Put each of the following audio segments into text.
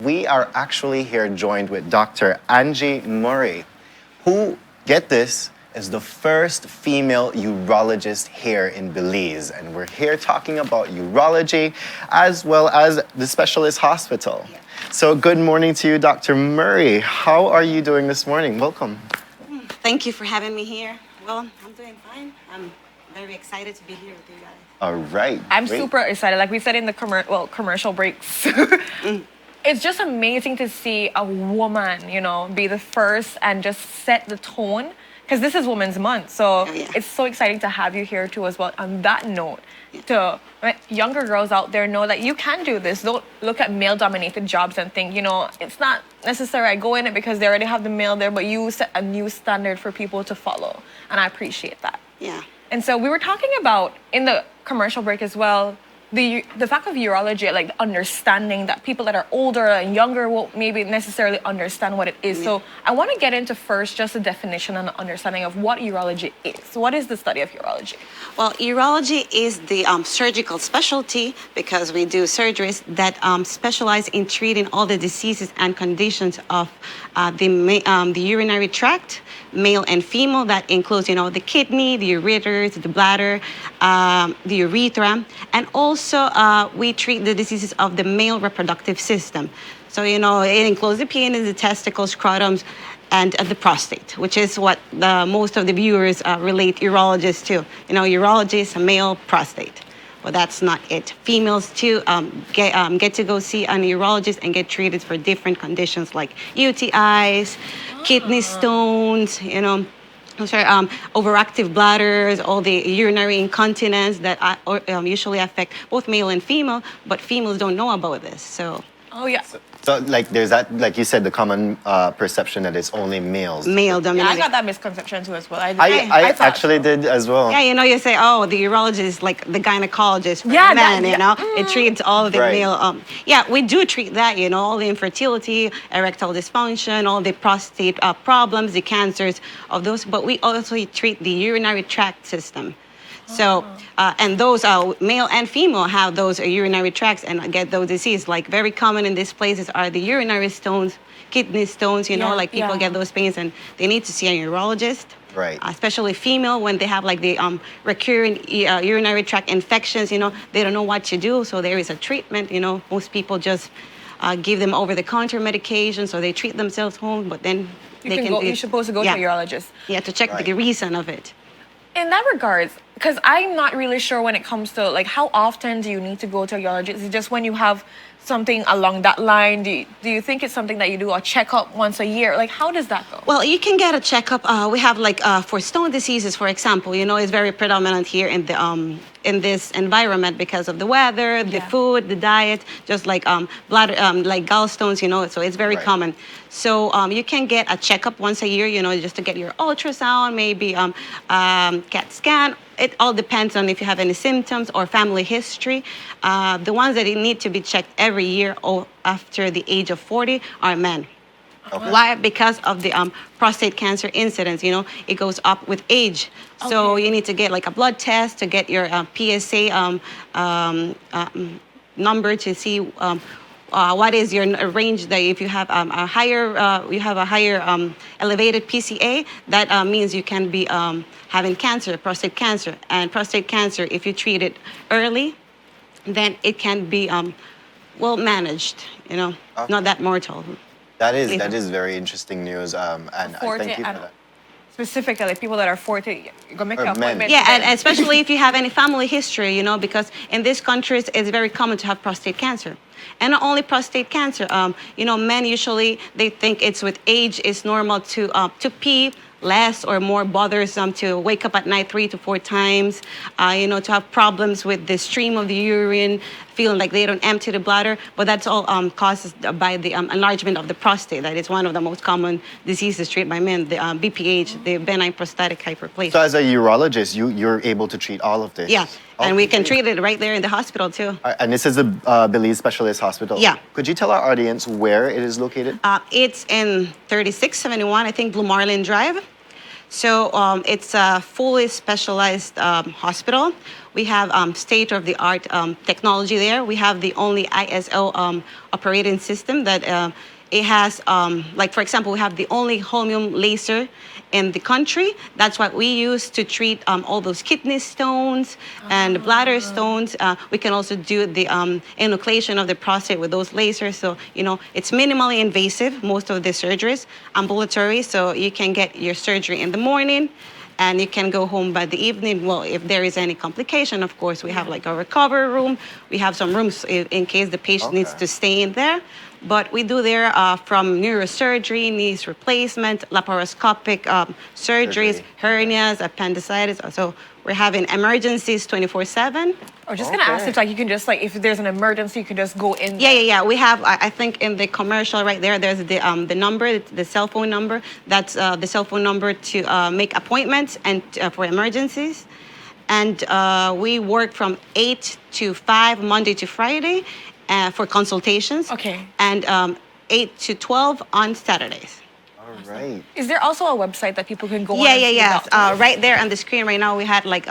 We are actually here joined with Dr. Angie Murray, who, get this, is the first female urologist here in Belize. And we're here talking about urology as well as the specialist hospital. Yeah. So good morning to you, Dr. Murray. How are you doing this morning? Welcome. Thank you for having me here. Well, I'm doing fine. I'm very excited to be here with you guys. All right. I'm great. super excited. Like we said in the commercial breaks, it's just amazing to see a woman, be the first and just set the tone. Because this is Women's Month, so it's so exciting to have you here too as well. On that note, to younger girls out there know that you can do this. Don't look at male-dominated jobs and think, it's not necessary. I go in it because they already have the male there, but you set a new standard for people to follow, and I appreciate that. Yeah. And so we were talking about in the commercial break as well, the fact of urology, like the understanding that people that are older and younger won't maybe necessarily understand what it is. So I want to get into first just a definition and an understanding of what urology is. What is the study of urology? Well, urology is the surgical specialty because we do surgeries that specialize in treating all the diseases and conditions of the urinary tract, male and female. That includes, the kidney, the ureters, the bladder, the urethra, and also we treat the diseases of the male reproductive system. So, it includes the penis, the testicles, scrotums, and the prostate, which is what most of the viewers relate urologists to. Urologist, a male, prostate. Well, that's not it. Females too get to go see a urologist and get treated for different conditions like UTIs, kidney stones, overactive bladders, all the urinary incontinence that usually affect both male and female, but females don't know about this. So. Oh yeah. So there's that, like you said, the common perception that it's only males. Male dominated. I got that misconception too as well. I thought actually so. did as well. Yeah, you say, oh, the urologist is like the gynecologist for Yeah, men, that- It treats all of the Right. male. We do treat that, all the infertility, erectile dysfunction, all the prostate problems, the cancers of those. But we also treat the urinary tract system. So, and those male and female have those urinary tracts and get those diseases. Like very common in these places are the urinary stones, kidney stones, like people get those pains and they need to see a urologist. Right. Especially female when they have like the recurring urinary tract infections, they don't know what to do. So there is a treatment, most people just give them over-the-counter medication, so they treat themselves home, but then you're supposed to go to a urologist. Yeah, to check the reason of it. In that regards, because I'm not really sure when it comes to like how often do you need to go to a urologist? Is it just when you have something along that line? Do you think it's something that you do a checkup once a year? Like how does that go? Well, you can get a checkup. We have like for stone diseases, for example, it's very predominant here in this environment because of the weather, the food, the diet, just like bladder, like gallstones, so it's very common. So you can get a checkup once a year, just to get your ultrasound, maybe CAT scan. It all depends on if you have any symptoms or family history. The ones that need to be checked every year or after the age of 40 are men. Okay. Why? Because of the prostate cancer incidence, it goes up with age. Okay. So you need to get like a blood test to get your PSA number to see what is your range. That if you have a higher, elevated PSA, that means you can be having cancer, prostate cancer. And prostate cancer, if you treat it early, then it can be well managed. Not that mortal. That is very interesting news, and I thank you for that. Specifically, people that are 40, you go make an appointment. Yeah, and especially if you have any family history, because in these countries, it's very common to have prostate cancer. And not only prostate cancer, men usually, they think it's with age, it's normal to pee less or more bothersome, to wake up at night 3 to 4 times, to have problems with the stream of the urine, feeling like they don't empty the bladder. But that's all caused by the enlargement of the prostate. That is one of the most common diseases treated by men, the BPH, the benign prostatic hyperplasia. So as a urologist, you're able to treat all of this? Yeah, and we can treat it right there in the hospital too. And this is the Belize Specialist Hospital? Yeah. Could you tell our audience where it is located? It's in 3671, I think, Blue Marlin Drive. So it's a fully specialized hospital. We have state-of-the-art technology there. We have the only ISO operating system that it has, like for example, we have the only holmium laser in the country. That's what we use to treat all those kidney stones and bladder stones. We can also do the enucleation of the prostate with those lasers. So, you know, it's minimally invasive, most of the surgeries, ambulatory. So you can get your surgery in the morning and you can go home by the evening. Well, if there is any complication, of course, we have like a recovery room. We have some rooms in case the patient needs to stay in there. But we do there from neurosurgery, knees replacement, laparoscopic surgeries, hernias, appendicitis. So we're having emergencies 24/7. I was just gonna ask if like you can just like if there's an emergency, you can just go in. Yeah. We have I think in the commercial right there, there's the number, the cell phone number. That's the cell phone number to make appointments and for emergencies. And we work from 8 to 5 Monday to Friday. For consultations. Okay. And 8 to 12 on Saturdays. All right. Is there also a website that people can go on? Yeah. Right there on the screen right now, we had like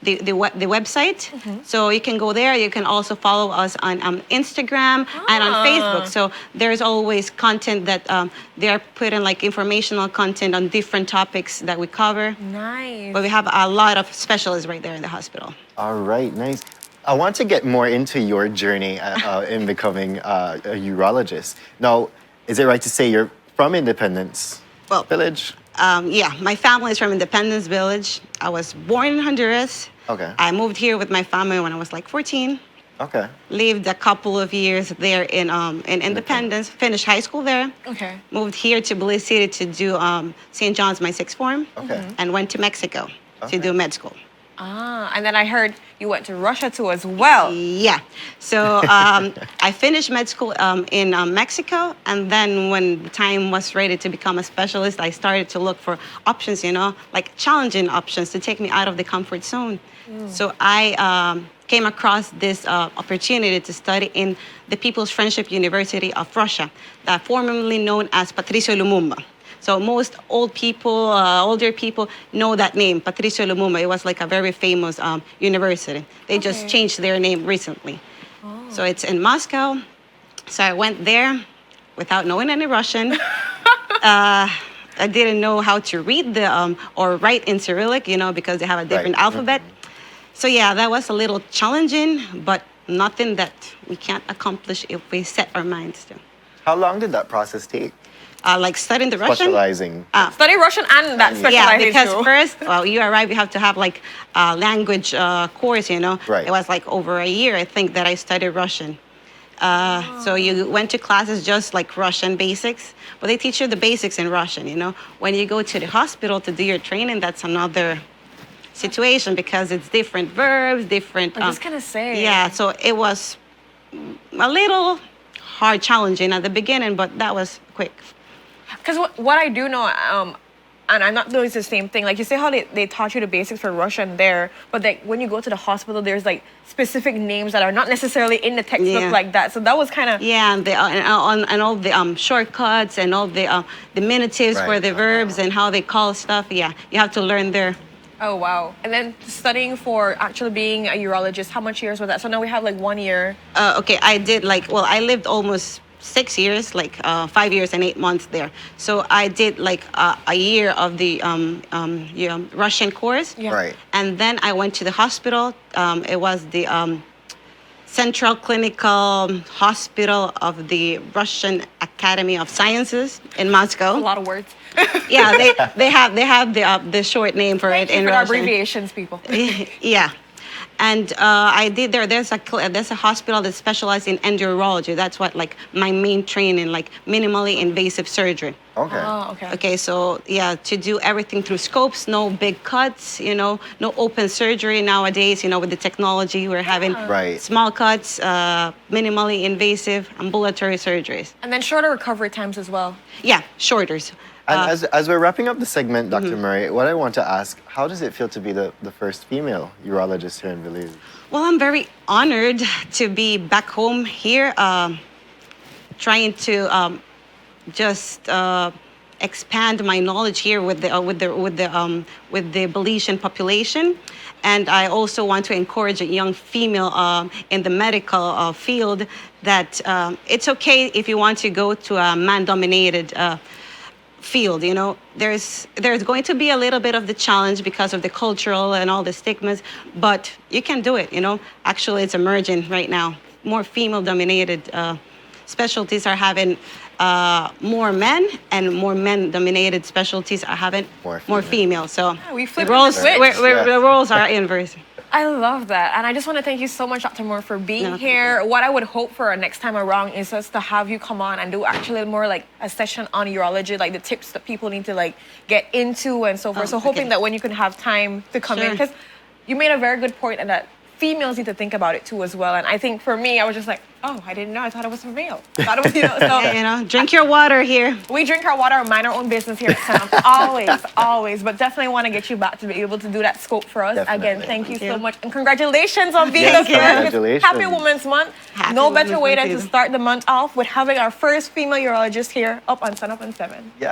the website. So you can go there. You can also follow us on Instagram and on Facebook. So there's always content that they're putting like informational content on different topics that we cover. Nice. But we have a lot of specialists right there in the hospital. All right, nice. I want to get more into your journey in becoming a urologist. Now, is it right to say you're from Independence Village? Yeah, my family is from Independence Village. I was born in Honduras. Okay. I moved here with my family when I was like 14. Okay. Lived a couple of years there in Independence. Finished high school there. Okay. Moved here to Belize City to do St. John's, my sixth form. Okay. And went to Mexico to do med school. And then I heard you went to Russia too as well. Yeah. So I finished med school in Mexico, and then when the time was ready to become a specialist, I started to look for options, you know, like challenging options to take me out of the comfort zone. So I came across this opportunity to study in the People's Friendship University of Russia, formerly known as Patricio Lumumba. So most older people know that name, Patricio Lumumba. It was like a very famous university. They just changed their name recently. So it's in Moscow. So I went there without knowing any Russian. I didn't know how to read or write in Cyrillic, you know, because they have a different alphabet. So yeah, that was a little challenging, but nothing that we can't accomplish if we set our minds to. How long did that process take? Like studying the Russian? Specializing. Study Russian and that specialization. Yeah, because first, well, you arrive, you have to have like a language course, you know. Right. It was like over a year, I think, that I studied Russian. So you went to classes just like Russian basics, but they teach you the basics in Russian, you know. When you go to the hospital to do your training, that's another situation because it's different verbs, different... I was just gonna say. Yeah, so it was a little hard, challenging at the beginning, but that was quick. Because what I do know, and I'm not doing the same thing, like you say how they taught you the basics for Russian there, but like when you go to the hospital, there's like specific names that are not necessarily in the textbook like that. So that was kind of... Yeah, and all the shortcuts and all the diminutives for the verbs and how they call stuff. Yeah, you have to learn there. Oh, wow. And then studying for actually being a urologist, how much years was that? So now we have like 1 year. Okay, I did I lived almost 6 years, like 5 years and 8 months there. So I did like a year of the Russian course. Yeah. Right. And then I went to the hospital. It was the Central Clinical Hospital of the Russian Academy of Sciences in Moscow. A lot of words. Yeah, they have the short name for it in Russian. Abbreviations, people. Yeah. And I did there. There's a hospital that specializes in urology. That's what like my main training, like minimally invasive surgery. Okay. Oh, okay. Okay, so yeah, to do everything through scopes, no big cuts, you know, no open surgery nowadays. You know, with the technology, we're having small cuts, minimally invasive ambulatory surgeries. And then shorter recovery times as well. Yeah, shorter. And as we're wrapping up the segment, Dr. Murray, what I want to ask, how does it feel to be the first female urologist here in Belize? Well, I'm very honored to be back home here, trying to just expand my knowledge here with the Belizean population. And I also want to encourage a young female in the medical field that it's okay if you want to go to a man-dominated field. You know, there's going to be a little bit of the challenge because of the cultural and all the stigmas, but you can do it. You know, actually, it's emerging right now. More female-dominated specialties are having more men, and more men-dominated specialties are having more female. So we the flipped roles, the switch. the roles are inverse. I love that. And I just want to thank you so much, Dr. Moore, for being here. What I would hope for next time around is just to have you come on and do actually more like a session on urology, like the tips that people need to like get into and so forth. So hoping that when you can have time to come in, because you made a very good point and that females need to think about it too as well. And I think for me, I was just like, oh, I didn't know. I thought it was for male. I thought it was, you know, so you know, drink your water here. we drink our water and mind our own business here at Sam. Always, always. But definitely want to get you back to be able to do that scope for us. Definitely. Again, thank you so much. And congratulations on being Yes, the first. congratulations. Happy Women's Month. Happy No better Women's way Month than to too. start the month off with having our first female urologist here up on Sun Up on 7. Yeah.